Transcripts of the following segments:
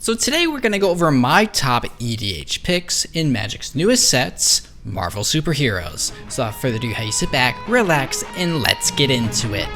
So today we're going to go over my top EDH picks in Magic's newest sets, Marvel Superheroes. So without further ado, how you sit back, relax, and let's get into it.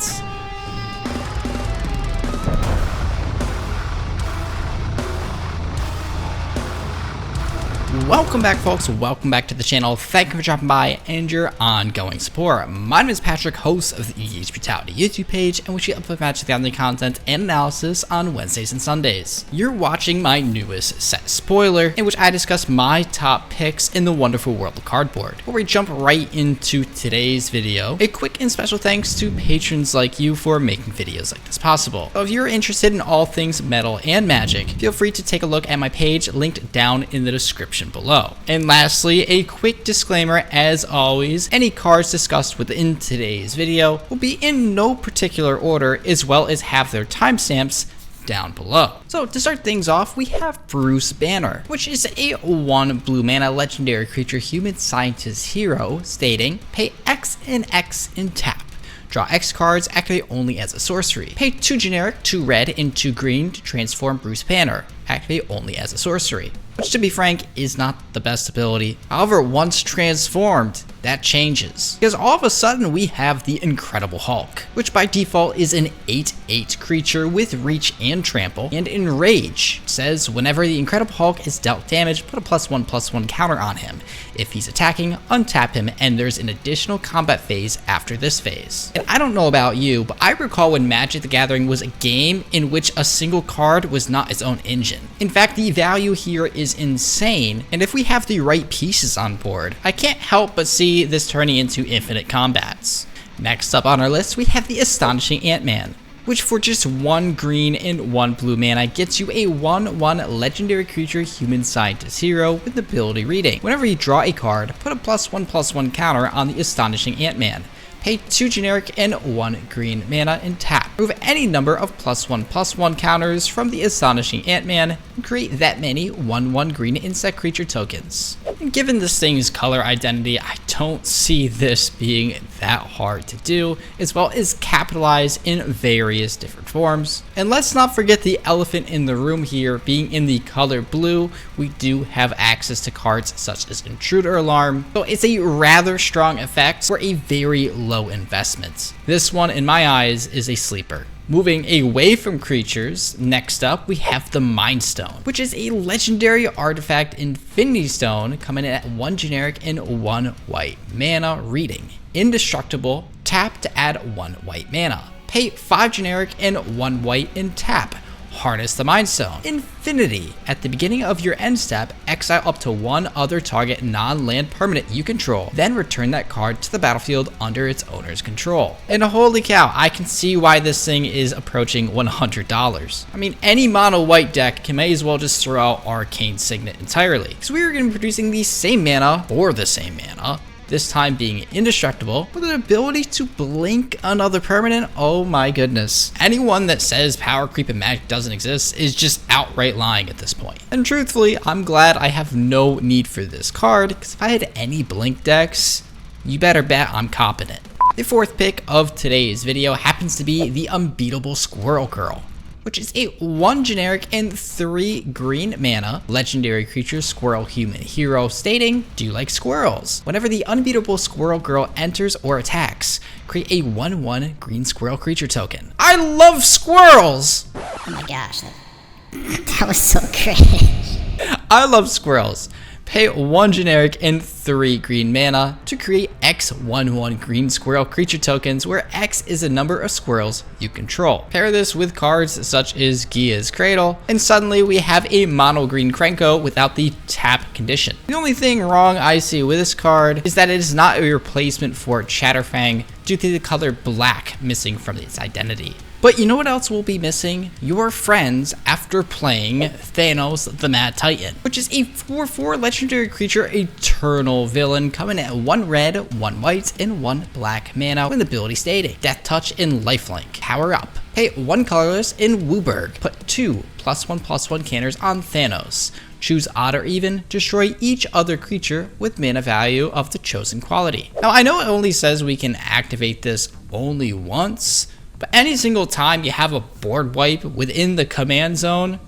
Welcome back, folks. Welcome back to the channel. Thank you for dropping by and your ongoing support. My name is Patrick, host of the EDH Brutality YouTube page, in which we upload Magic the Gathering content and analysis on Wednesdays and Sundays. You're watching my newest set spoiler, in which I discuss my top picks in the wonderful world of cardboard. Before we jump right into today's video, a quick and special thanks to patrons like you for making videos like this possible. So if you're interested in all things metal and magic, feel free to take a look at my page linked down in the description below. And lastly, a quick disclaimer as always, any cards discussed within today's video will be in no particular order, as well as have their timestamps down below. So to start things off, we have Bruce Banner, which is a 1 blue mana legendary creature human scientist hero, stating pay X and X in tap. Draw X cards, activate only as a sorcery. Pay 2 generic, 2 red, and 2 green to transform Bruce Banner. Activate only as a sorcery. Which, to be frank, is not the best ability. However, once transformed, that changes. Because all of a sudden, we have the Incredible Hulk, which by default is an 8/8 creature with reach and trample, and enrage. It says whenever the Incredible Hulk is dealt damage, put a +1/+1 counter on him. If he's attacking, untap him, and there's an additional combat phase after this phase. And I don't know about you, but I recall when Magic the Gathering was a game in which a single card was not its own engine. In fact, the value here is insane, and if we have the right pieces on board, I can't help but see this turning into infinite combats. Next up on our list, we have the Astonishing Ant-Man, which for just 1 green and 1 blue mana gets you a 1/1 legendary creature human scientist hero with ability reading. Whenever you draw a card, put a +1/+1 counter on the Astonishing Ant-Man. Pay 2 generic and 1 green mana and tap. Remove any number of +1/+1 counters from the Astonishing Ant-Man and create that many 1/1 green insect creature tokens. And given this thing's color identity, I don't see this being that hard to do, as well as capitalize in various different forms. And let's not forget the elephant in the room here, being in the color blue, we do have access to cards such as Intruder Alarm, so it's a rather strong effect for a very low investment. This one, in my eyes, is a sleeper. Moving away from creatures, next up we have the Mind Stone, which is a legendary artifact Infinity Stone, coming in at 1 generic and 1 white mana reading. Indestructible, tap to add 1 white mana. Pay 5 generic and 1 white and tap. Harness the Mind Stone. Infinity. At the beginning of your end step, exile up to 1 other target non-land permanent you control, then return that card to the battlefield under its owner's control. And holy cow, I can see why this thing is approaching $100. I mean, any mono white deck may as well just throw out Arcane Signet entirely, because we are going to be producing the same mana for the same mana, this time being indestructible, with an ability to blink another permanent. Oh my goodness. Anyone that says power creep in Magic doesn't exist is just outright lying at this point. And truthfully, I'm glad I have no need for this card, because if I had any blink decks, you better bet I'm copping it. The fourth pick of today's video happens to be the Unbeatable Squirrel Girl, which is a 1 generic and 3 green mana legendary creature squirrel human hero, stating, do you like squirrels? Whenever the Unbeatable Squirrel Girl enters or attacks, create a 1/1 green squirrel creature token. I love squirrels! Oh my gosh, that was so great. I love squirrels. Pay 1 generic and 3 green mana to create X 1/1 green squirrel creature tokens, where X is a number of squirrels you control. Pair this with cards such as Gia's Cradle, and suddenly we have a mono green Krenko without the tap condition. The only thing wrong I see with this card is that it is not a replacement for Chatterfang due to the color black missing from its identity. But you know what else will be missing? Your friends after playing Thanos the Mad Titan, which is a 4/4 legendary creature eternal villain, coming at 1 red, 1 white, and 1 black mana with ability stating Death Touch and Lifelink. Power up. Pay 1 colorless in Wooburg. Put 2 +1/+1 counters on Thanos. Choose odd or even, destroy each other creature with mana value of the chosen quality. Now I know it only says we can activate this only once, but any single time you have a board wipe within the command zone,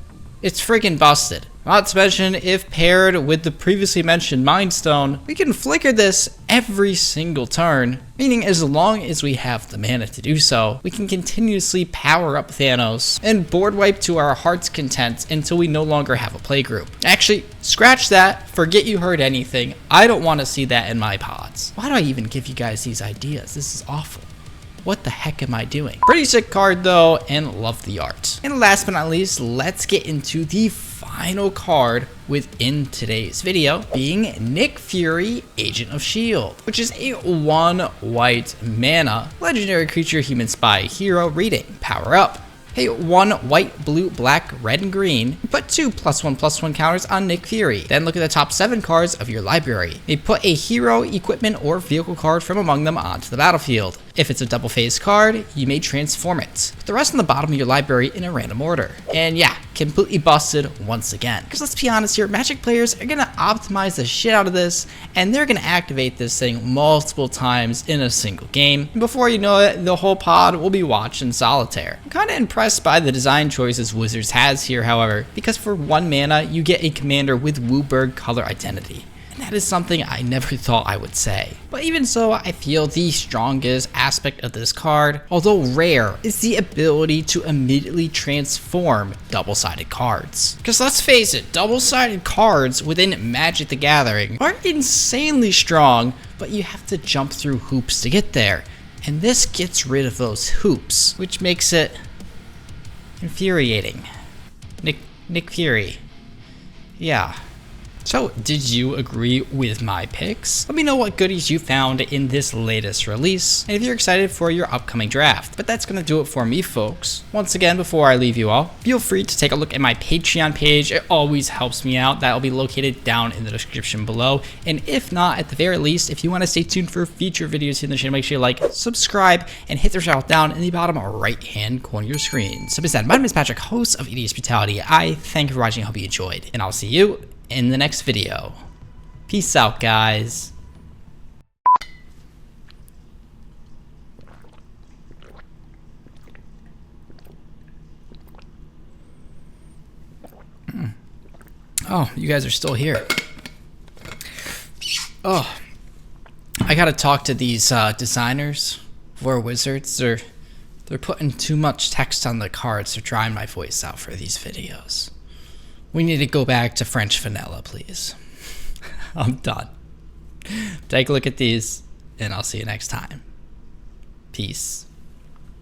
it's freaking busted. Not to mention, if paired with the previously mentioned Mind Stone, we can flicker this every single turn, meaning as long as we have the mana to do so, we can continuously power up Thanos and board wipe to our heart's content until we no longer have a playgroup. Actually, scratch that, forget you heard anything, I don't want to see that in my pods. Why do I even give you guys these ideas? This is awful. What the heck am I doing? Pretty sick card though, and love the art. And last but not least, let's get into the final card within today's video, being Nick Fury, Agent of S.H.I.E.L.D, which is a 1 white mana legendary creature human spy hero reading. Power up. Hey, 1 white, blue, black, red, and green. Put 2 +1/+1 counters on Nick Fury. Then look at the top 7 cards of your library. They put a hero, equipment, or vehicle card from among them onto the battlefield. If it's a double phase card, you may transform it. Put the rest on the bottom of your library in a random order. And yeah, completely busted once again. Because let's be honest here, Magic players are gonna optimize the shit out of this, and they're gonna activate this thing multiple times in a single game. And before you know it, the whole pod will be watching Solitaire. I'm kinda impressed by the design choices Wizards has here, however, because for 1 mana, you get a commander with Wooburg color identity. And that is something I never thought I would say. But even so, I feel the strongest aspect of this card, although rare, is the ability to immediately transform double-sided cards. Because let's face it, double-sided cards within Magic the Gathering are insanely strong, but you have to jump through hoops to get there. And this gets rid of those hoops, which makes it infuriating. Nick Fury. Yeah. So, did you agree with my picks? Let me know what goodies you found in this latest release, and if you're excited for your upcoming draft. But that's gonna do it for me, folks. Once again, before I leave you all, feel free to take a look at my Patreon page. It always helps me out. That'll be located down in the description below. And if not, at the very least, if you want to stay tuned for future videos here in the channel, make sure you like, subscribe, and hit the shout down in the bottom right-hand corner of your screen. So, with that, my name is Patrick, host of EDH Brutality. I thank you for watching. I hope you enjoyed, and I'll see you in the next video. Peace out, guys. Oh, you guys are still here. Oh, I gotta talk to these designers for Wizards. They're putting too much text on the cards. They're drying my voice out for these videos. We need to go back to French vanilla, please. I'm done. Take a look at these, and I'll see you next time. Peace.